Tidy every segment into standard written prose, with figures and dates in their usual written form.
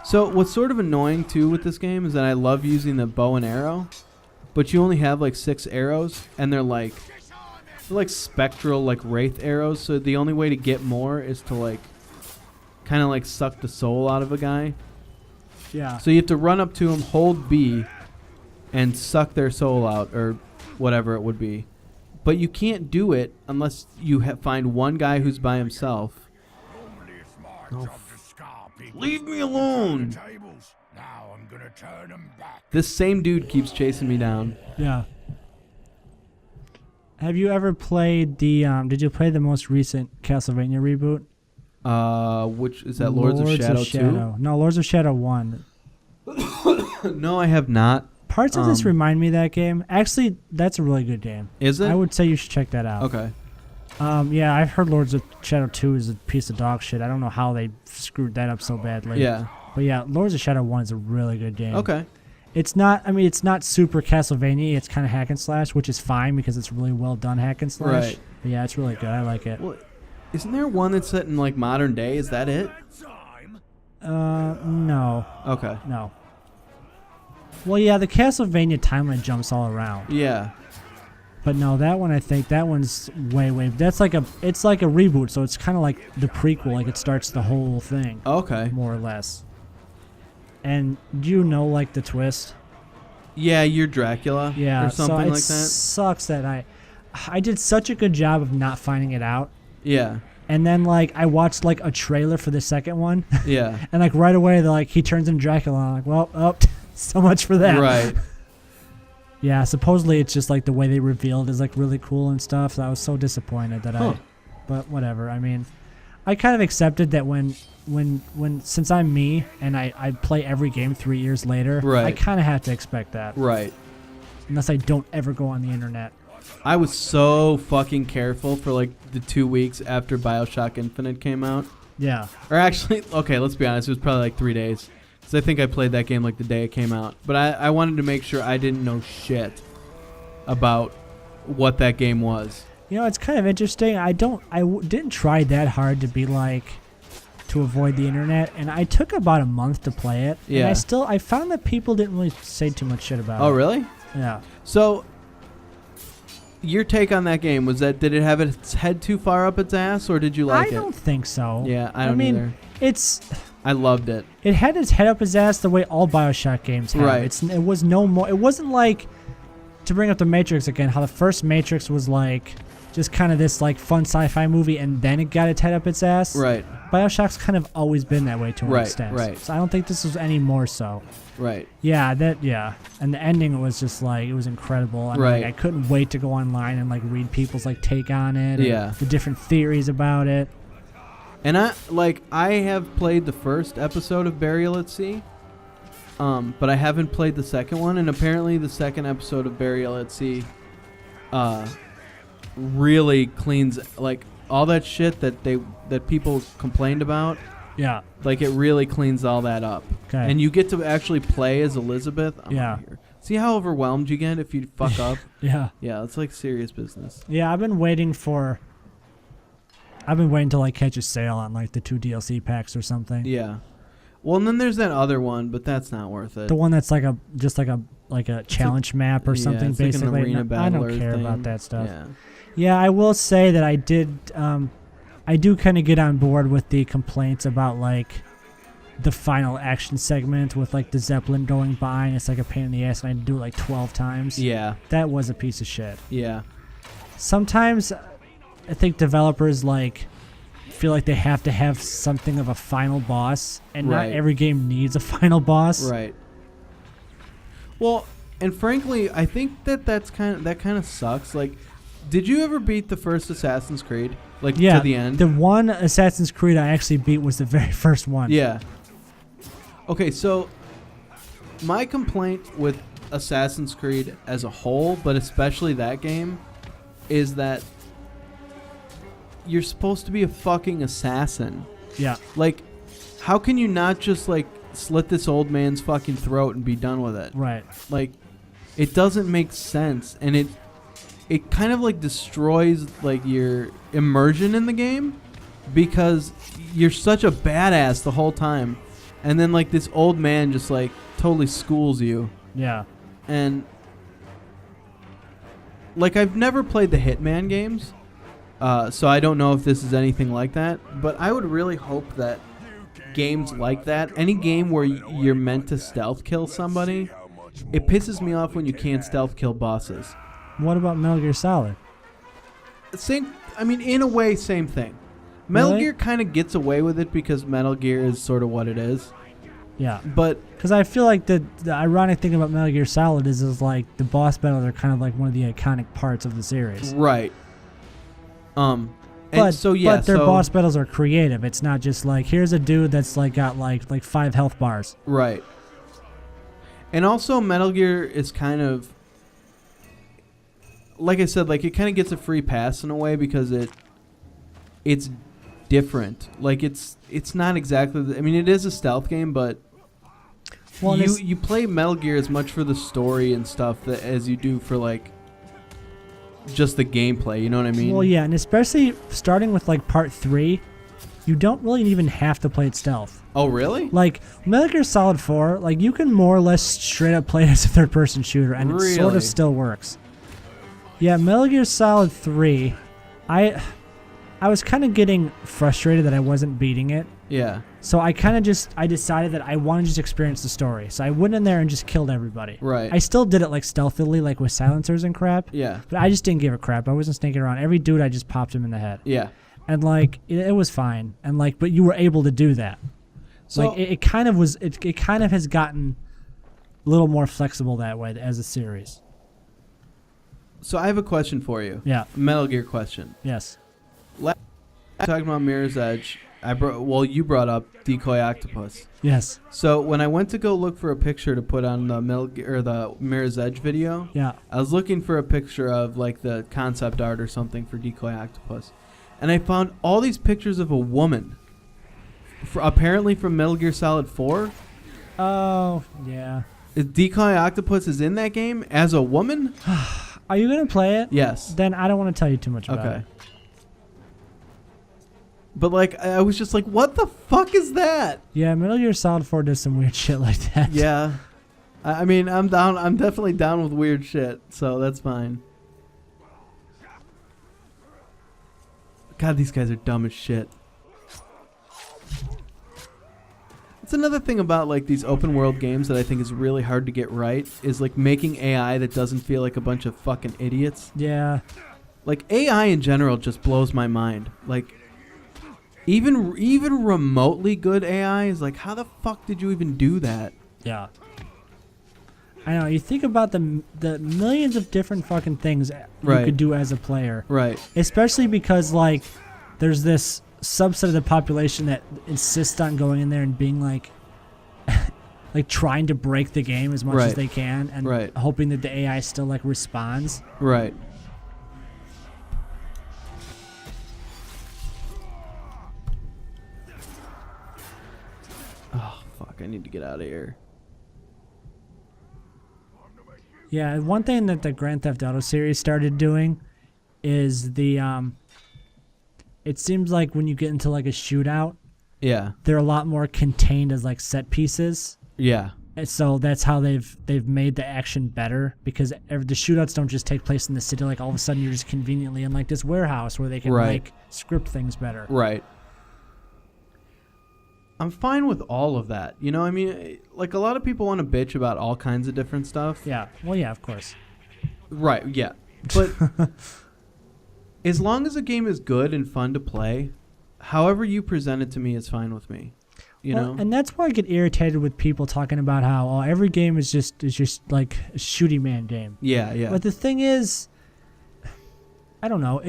So what's sort of annoying too with this game is that I love using the bow and arrow, but you only have like 6 arrows, and they're like spectral, like wraith arrows. So the only way to get more is to like kind of like suck the soul out of a guy. Yeah. So you have to run up to him, hold B, and suck their soul out, or whatever it would be. But you can't do it unless you find one guy who's by himself. Oh, leave me alone! This same dude keeps chasing me down. Yeah. Have you ever played the? Did you play the most recent Castlevania reboot? Which is that? Lords of Shadow 2? No, Lords of Shadow 1. No, I have not. Parts of this remind me of that game. Actually, that's a really good game. Is it? I would say you should check that out. Okay. Yeah, I've heard Lords of Shadow 2 is a piece of dog shit. I don't know how they screwed that up so badly. Yeah. But yeah, Lords of Shadow 1 is a really good game. Okay. It's not super Castlevania. It's kind of hack and slash, which is fine because it's really well done hack and slash. Right. But yeah, it's really good. I like it. Well, isn't there one that's set in like modern day? Is that it? No. Okay. No. Well, yeah, the Castlevania timeline jumps all around. Yeah. But no, that one, I think that one's way. It's like a reboot, so it's kind of like the prequel. Like it starts the whole thing. Okay. More or less. And do you know like the twist? Yeah, you're Dracula. Yeah, or something so it like that. Sucks that I did such a good job of not finding it out. Yeah. And then like I watched like a trailer for the second one. Yeah. And like right away they're like he turns into Dracula. I'm like, well, so much for that. Right. Yeah, supposedly it's just like the way they revealed is like really cool and stuff. So I was so disappointed that but whatever. I mean, I kind of accepted that when since I'm me and I play every game 3 years later, right. I kind of have to expect that. Right. Unless I don't ever go on the internet. I was so fucking careful for like the 2 weeks after Bioshock Infinite came out. Yeah. Or actually, okay, let's be honest, it was probably like 3 days. Because I think I played that game like the day it came out. But I wanted to make sure I didn't know shit about what that game was. You know, it's kind of interesting. I didn't try that hard to be like, to avoid the internet. And I took about a month to play it. Yeah. And I found that people didn't really say too much shit about it. Oh, really? Yeah. So, your take on that game was that did it have its head too far up its ass, or did you like it? I don't think so. Yeah, I don't either. I loved it. It had its head up its ass the way all Bioshock games have. Right. It was no more. It wasn't like, to bring up the Matrix again, how the first Matrix was like just kind of this like fun sci-fi movie, and then it got its head up its ass. Right. Bioshock's kind of always been that way to an extent. Right. So I don't think this was any more so. Right. Yeah, and the ending was just like, it was incredible. And right. Like, I couldn't wait to go online and like read people's like take on it. Yeah. The different theories about it. And I have played the first episode of Burial at Sea, but I haven't played the second one. And apparently the second episode of Burial at Sea, really cleans like all that shit that people complained about. Yeah. Like it really cleans all that up. Okay. And you get to actually play as Elizabeth. Yeah. See how overwhelmed you get if you fuck up? Yeah. Yeah, it's like serious business. Yeah, I've been waiting to like catch a sale on like the 2 DLC packs or something. Yeah. Well, and then there's that other one, but that's not worth it. The one that's like a challenge map or something, it's basically. Like an arena I don't battler care thing. about that stuff. Yeah. Yeah, I will say that I do kind of get on board with the complaints about like the final action segment with like the Zeppelin going by and it's like a pain in the ass and I had to do it like 12 times. Yeah. That was a piece of shit. Yeah. Sometimes I think developers like feel like they have to have something of a final boss, and not every game needs a final boss. Right. Well, and frankly, I think that kind of sucks. Like, did you ever beat the first Assassin's Creed? Like, to the end? The one Assassin's Creed I actually beat was the very first one. Yeah. Okay, so my complaint with Assassin's Creed as a whole, but especially that game, is that you're supposed to be a fucking assassin. Yeah. Like, how can you not just, like, slit this old man's fucking throat and be done with it? Right. Like, it doesn't make sense, and it kind of like destroys like your immersion in the game because you're such a badass the whole time and then like this old man just like totally schools you. Yeah. And like I've never played the Hitman games, so I don't know if this is anything like that. But I would really hope that games like that, any game where you're meant to stealth kill somebody, it pisses me off when you can't stealth kill bosses. What about Metal Gear Solid? Same. I mean, in a way, same thing. Metal Gear kind of gets away with it because Metal Gear is sort of what it is. Yeah. But because I feel like the ironic thing about Metal Gear Solid is like the boss battles are kind of like one of the iconic parts of the series. Right. And but so yeah, but their boss battles are creative. It's not just like here's a dude that's like got like 5 health bars. Right. And also Metal Gear is kind of, like I said, like it kind of gets a free pass in a way because it's different. Like it's not exactly. I mean, it is a stealth game, but you play Metal Gear as much for the story and stuff as you do for like just the gameplay. You know what I mean? Well, yeah, and especially starting with like part 3, you don't really even have to play it stealth. Oh, really? Like Metal Gear Solid 4, like you can more or less straight up play it as a third-person shooter, and it sort of still works. Yeah, Metal Gear Solid 3, I was kind of getting frustrated that I wasn't beating it. Yeah. So I decided that I wanted to just experience the story. So I went in there and just killed everybody. Right. I still did it like stealthily, like with silencers and crap. Yeah. But I just didn't give a crap. I wasn't sneaking around. Every dude, I just popped him in the head. Yeah. And like it was fine. And like, but you were able to do that. So like it kind of was. It kind of has gotten a little more flexible that way as a series. So I have a question for you. Yeah. Metal Gear question. Yes. Talking about Mirror's Edge, you brought up Decoy Octopus. Yes. So when I went to go look for a picture to put on the the Mirror's Edge video, yeah, I was looking for a picture of like the concept art or something for Decoy Octopus, and I found all these pictures of a woman, apparently from Metal Gear Solid 4. Oh yeah. Decoy Octopus is in that game as a woman. Are you gonna play it? Yes. Then I don't want to tell you too much about it. But like, I was just like, what the fuck is that? Yeah, Metal Gear Solid 4 does some weird shit like that. Yeah. I mean, I'm down. I'm definitely down with weird shit, so that's fine. God, these guys are dumb as shit. That's another thing about like these open world games that I think is really hard to get right is like making AI that doesn't feel like a bunch of fucking idiots. Yeah. Like AI in general just blows my mind. Like even remotely good AI is like, how the fuck did you even do that? Yeah. I know. You think about the millions of different fucking things you could do as a player. Right. Especially because like there's this subset of the population that insists on going in there and being like like trying to break the game as much as they can and hoping that the AI still like responds. Right. Oh fuck, I need to get out of here. Yeah, one thing that the Grand Theft Auto series started doing is it seems like when you get into like a shootout, they're a lot more contained as like set pieces. Yeah. And so that's how they've made the action better because the shootouts don't just take place in the city. Like all of a sudden you're just conveniently in like this warehouse where they can like script things better. Right. I'm fine with all of that. You know, I mean, like a lot of people want to bitch about all kinds of different stuff. Yeah. Well, yeah, of course. Right. Yeah. But as long as a game is good and fun to play, however you present it to me is fine with me. You know? And that's why I get irritated with people talking about how every game is just like a shooty man game. Yeah, yeah. But the thing is, I don't know,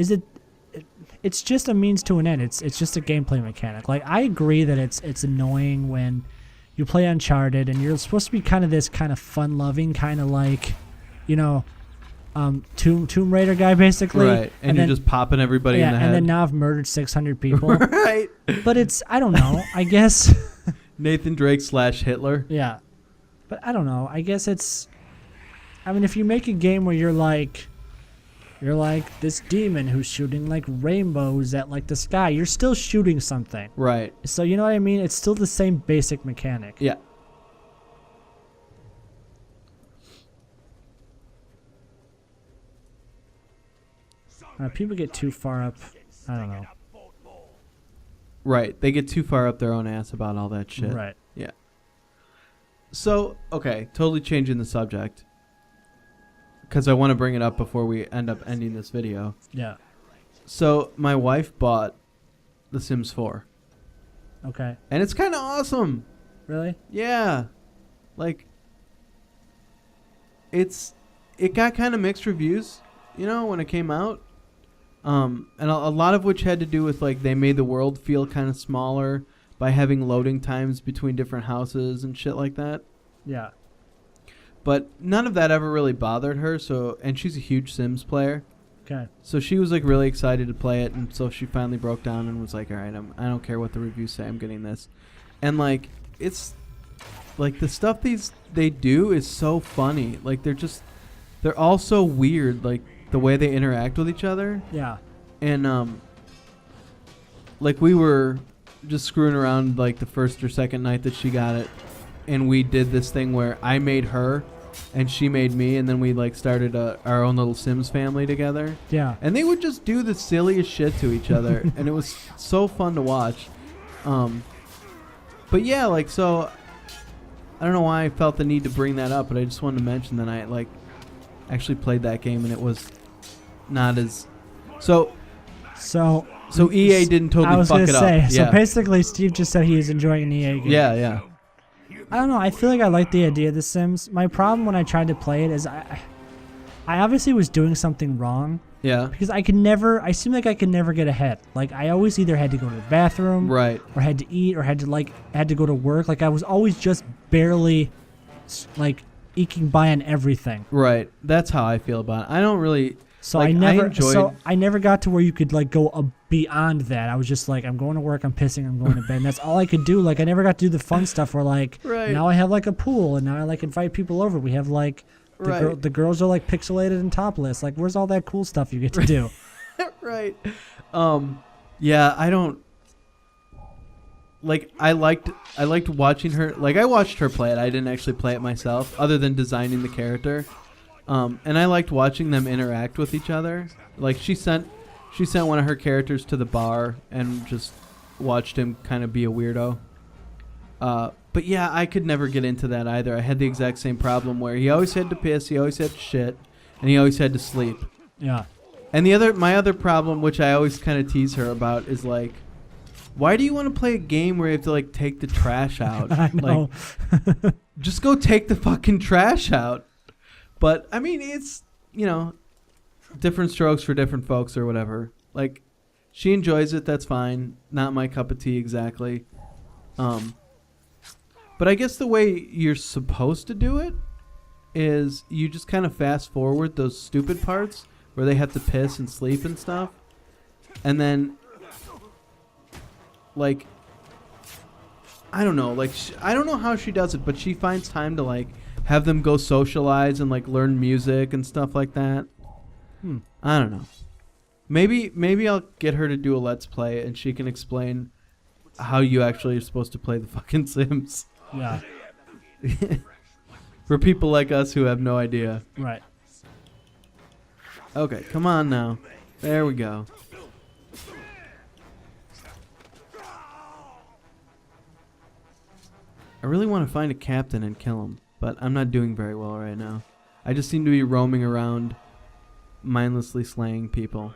it's just a means to an end. It's just a gameplay mechanic. Like I agree that it's annoying when you play Uncharted and you're supposed to be kind of this kind of fun-loving kind of like, you know, Tomb Raider guy basically. Right. And you're just popping everybody in the head. And then now I've murdered 600 people. Right. But I don't know. I guess Nathan Drake / Hitler. Yeah. But I don't know. I guess I mean if you make a game where you're like You're like this demon who's shooting like rainbows at like the sky. You're still shooting something. Right. So you know what I mean? It's still the same basic mechanic. Yeah. People get too far up. I don't know. Right. They get too far up their own ass about all that shit. Right. Yeah. So, okay, totally changing the subject. Because I want to bring it up before we end up ending this video. Yeah. So, my wife bought The Sims 4. Okay. And it's kind of awesome. Really? Yeah. Like, it got kind of mixed reviews, you know, when it came out. And a lot of which had to do with, like, they made the world feel kind of smaller by having loading times between different houses and shit like that. Yeah. But none of that ever really bothered her. And she's a huge Sims player. Okay. So she was like really excited to play it, and so she finally broke down and was like, "All right, I don't care what the reviews say, I'm getting this." And like, it's like the stuff they do is so funny. Like they're all so weird. Like the way they interact with each other. Yeah. And like we were just screwing around like the first or second night that she got it, and we did this thing where I made her and she made me, and then we like started our own little Sims family together. Yeah. And they would just do the silliest shit to each other, and it was so fun to watch. But yeah, like, so I don't know why I felt the need to bring that up, but I just wanted to mention that I like actually played that game, and it was not as so EA didn't totally fuck it up. I was gonna say. Yeah. So basically, Steve just said he is enjoying an EA game. Yeah. I don't know. I feel like I like the idea of The Sims. My problem when I tried to play it is I obviously was doing something wrong. Yeah. Because I seemed like I could never get ahead. Like I always either had to go to the bathroom, Right. or had to eat, or had to go to work. Like I was always just barely, like, eking by on everything. Right. That's how I feel about it. I don't really. So like, I never got to where you could like go beyond that. I was just like, I'm going to work, I'm pissing, I'm going to bed. And that's all I could do. Like I never got to do the fun stuff where like Right. now I have like a pool, and now I like invite people over. We have like the girls are like pixelated and topless. Like where's all that cool stuff you get to do? Right. Yeah, I don't like I liked watching her. Like I watched her play it. I didn't actually play it myself other than designing the character. And I liked watching them interact with each other. Like she sent one of her characters to the bar and just watched him kind of be a weirdo. But yeah, I could never get into that either. I had the exact same problem where he always had to piss, he always had to shit, and he always had to sleep. Yeah. And my other problem, which I always kind of tease her about, is like, why do you want to play a game where you have to like take the trash out? I know. Like, just go take the fucking trash out. But I mean, it's, you know, different strokes for different folks or whatever. Like, she enjoys it. That's fine. Not my cup of tea exactly. But I guess the way you're supposed to do it is you just kind of fast forward those stupid parts where they have to piss and sleep and stuff. And then, like, I don't know. Like, I don't know how she does it, but she finds time to, like, have them go socialize and, like, learn music and stuff like that. I don't know. Maybe I'll get her to do a Let's Play and she can explain how you actually are supposed to play the fucking Sims. Yeah. For people like us who have no idea. Right. Okay, come on now. There we go. I really want to find a captain and kill him, but I'm not doing very well right now. I just seem to be roaming around, mindlessly slaying people.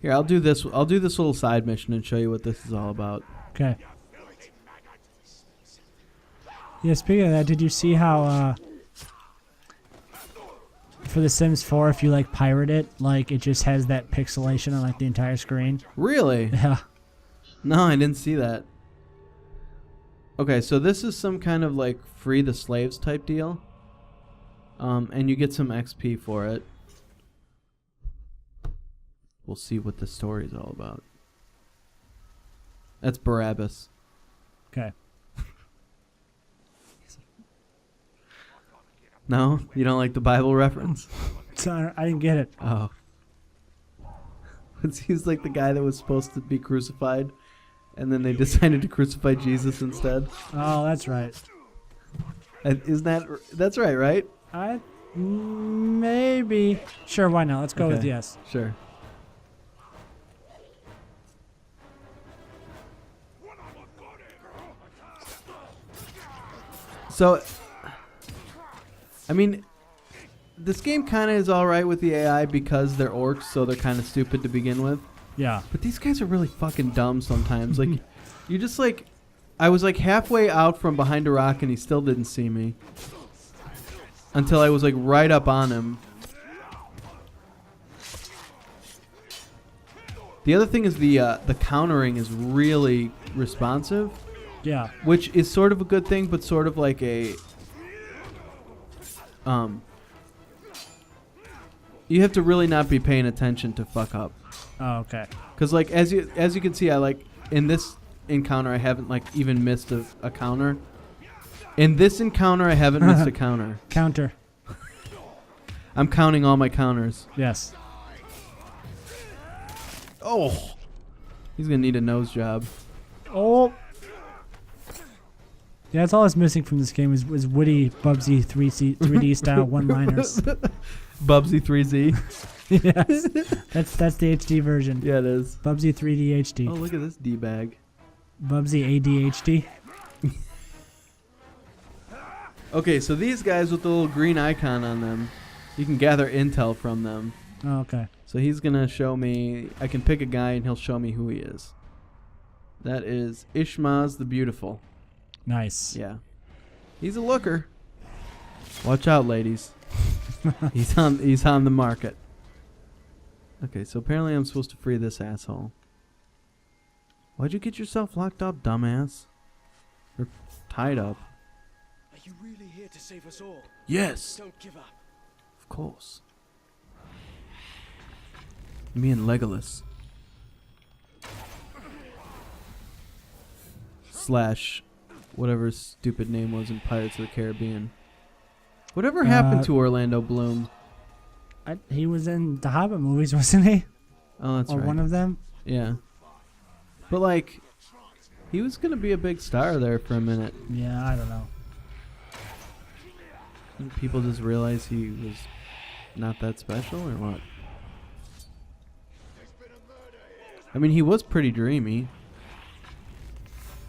Here, I'll do this little side mission and show you what this is all about. Okay. Yeah, speaking of that, did you see how for The Sims 4, if you like pirate it, like it just has that pixelation on like the entire screen? Really? Yeah. No, I didn't see that. Okay, so this is some kind of like free the slaves type deal. And you get some XP for it. We'll see what the story is all about. That's Barabbas. Okay. No? You don't like the Bible reference? So I didn't get it. Oh. He's like the guy that was supposed to be crucified, and then they decided to crucify Jesus instead. Oh, that's right. Isn't that's right? Maybe. Sure, why not? Let's go with yes. Sure. So, I mean, this game kind of is alright with the AI because they're orcs, so they're kind of stupid to begin with. Yeah. But these guys are really fucking dumb sometimes. Like, you just like... I was like halfway out from behind a rock and he still didn't see me. Until I was like right up on him. The other thing is the countering is really responsive. Yeah. Which is sort of a good thing, but sort of like a... You have to really not be paying attention to fuck up. Oh, okay. Because like as you can see, I like in this encounter I haven't like even missed a counter. In this encounter I haven't missed a counter. Counter. I'm counting all my counters. Yes. Oh, he's gonna need a nose job. Oh. Yeah, that's all that's missing from this game is witty Bubsy 3D style one-liners. Bubsy 3Z. Yes, that's the HD version. Yeah, it is. Bubsy 3D HD. Oh, look at this D-bag. Bubsy ADHD. Okay, so these guys with the little green icon on them, you can gather intel from them. Oh, okay. So he's gonna show me. I can pick a guy and he'll show me who he is. That is Ishmaz the Beautiful. Nice. Yeah, he's a looker. Watch out, ladies. He's on the market. Okay, so apparently I'm supposed to free this asshole. Why'd you get yourself locked up, dumbass? Or tied up? Are you really here to save us all? Yes, Don't give up. of course. Me and Legolas. Slash whatever his stupid name was in Pirates of the Caribbean. Whatever happened to Orlando Bloom? He was in the Hobbit movies, wasn't he? Oh, that's or right. one of them? Yeah. But, like, he was going to be a big star there for a minute. Yeah, I don't know. And people just realized he was not that special, or what? I mean, he was pretty dreamy.